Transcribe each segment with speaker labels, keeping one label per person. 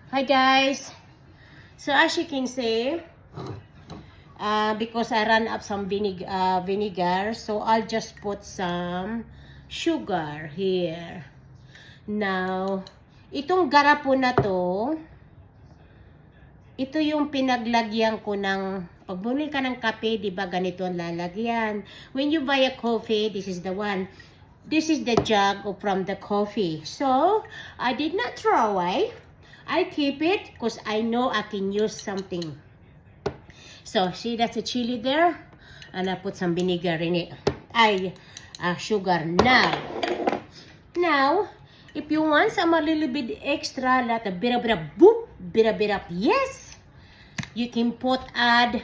Speaker 1: Hi guys. So as you can see, because I ran up some vinegar, so I'll just put some sugar here. Now, itong garapo na to, ito yung pinaglagyan ko ng, pag bumili ka ng kape, di ba ganito ang lalagyan. When you buy a coffee, this is the one. This is the jug from the coffee. So, I did not throw away. I keep it because I know I can use something. So, see, that's a chili there. And I put some vinegar in it. Sugar. Now, if you want some a little bit extra, like a bit of boop, bit of yes, you can add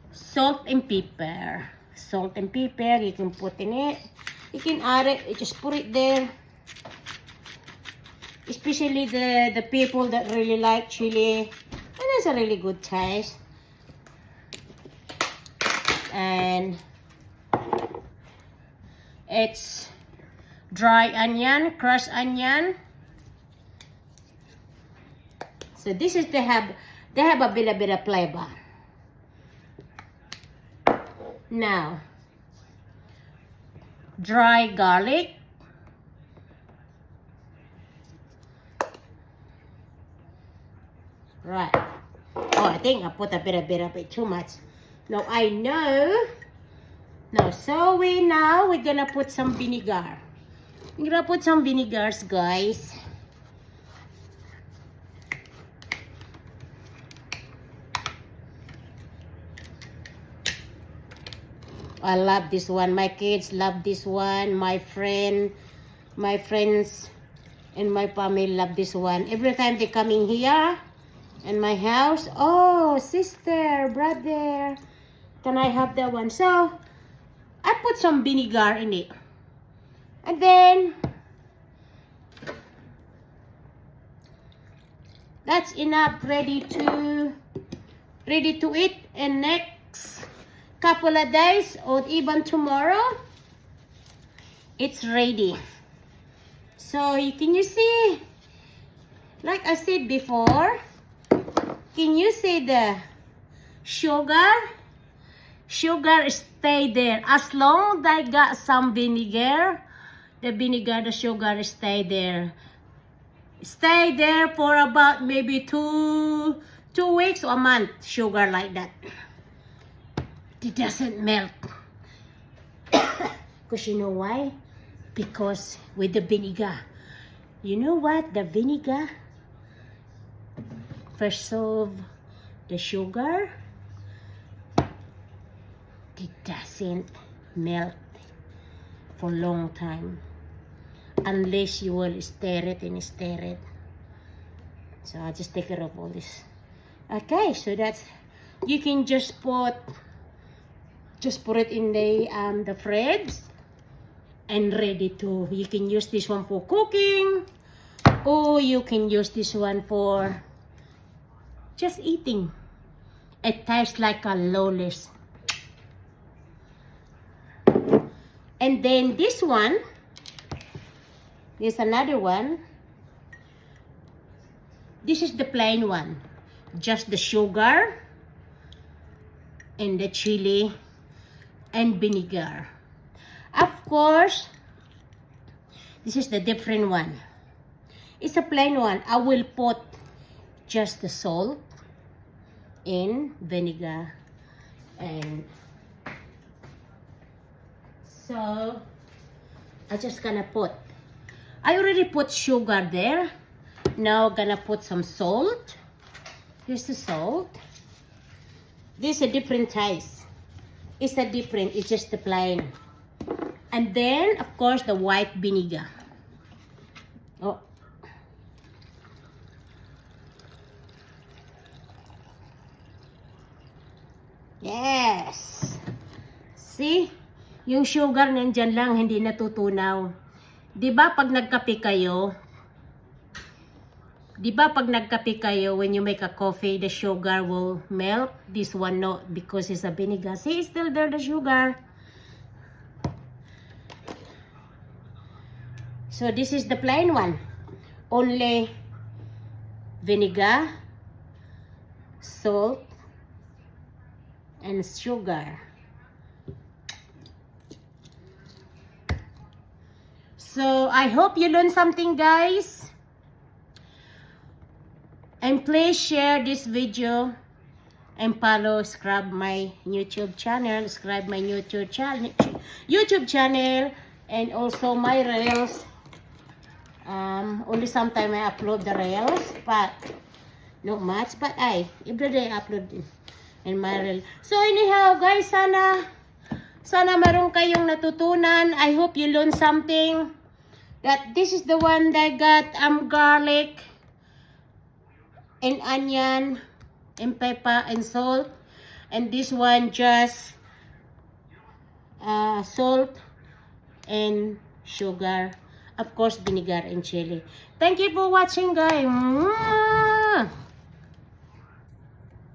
Speaker 1: salt and pepper. Salt and pepper, you can put in it. You can add it, you just put it there. Especially the people that really like chili. And it's a really good taste. And it's dry onion, crushed onion. So this is they have a bit of flavor. Now, dry garlic. Right. Oh, I think I put a bit of it too much. No, I know. Now, so we're gonna put some vinegar. We're gonna put some vinegars, guys. I love this one. My kids love this one. My friends, and my family love this one. Every time they come in here, in my house, oh, sister, brother, can I have that one? So, I put some vinegar in it. And then, that's enough, ready to eat. And next couple of days, or even tomorrow, it's ready. So, you see, like I said before, can you see the sugar? Sugar stay there. As long as I got some vinegar, the sugar stay there. Stay there for about maybe two weeks or a month. Sugar like that. It doesn't melt. Because you know why? Because with the vinegar. You know what? The vinegar first of the sugar, it doesn't melt for a long time unless you will stir it. So I'll just take care of all this. Okay, so that's, you can just put it in the fridge and ready to, you can use this one for cooking, or you can use this one for just eating. It tastes like a lawless. And then this one, there's another one. This is the plain one. Just the sugar and the chili and vinegar. Of course, this is the different one. It's a plain one. I will put just the salt in vinegar, and so I just gonna I already put sugar there. Now gonna put some salt. Here's the salt. This is a different taste. It's just the plain. And then of course the white vinegar. Oh. Yes. See? Yung sugar nandyan lang, hindi natutunaw. 'Di ba pag nagkape kayo, when you make a coffee, the sugar will melt. This one no, because it's a vinegar. See, it's still there, the sugar. So this is the plain one. Only vinegar, salt, and sugar. So I hope you learned something, guys. And please share this video and follow, subscribe my YouTube channel, and also my reels. Only sometime I upload the reels, but not much. But every day I upload in my reel. So anyhow, guys, sana meron kayong natutunan. I hope you learned something. That this is the one that got garlic and onion and pepper and salt, and this one just salt and sugar, of course vinegar and chili. Thank you for watching, guys.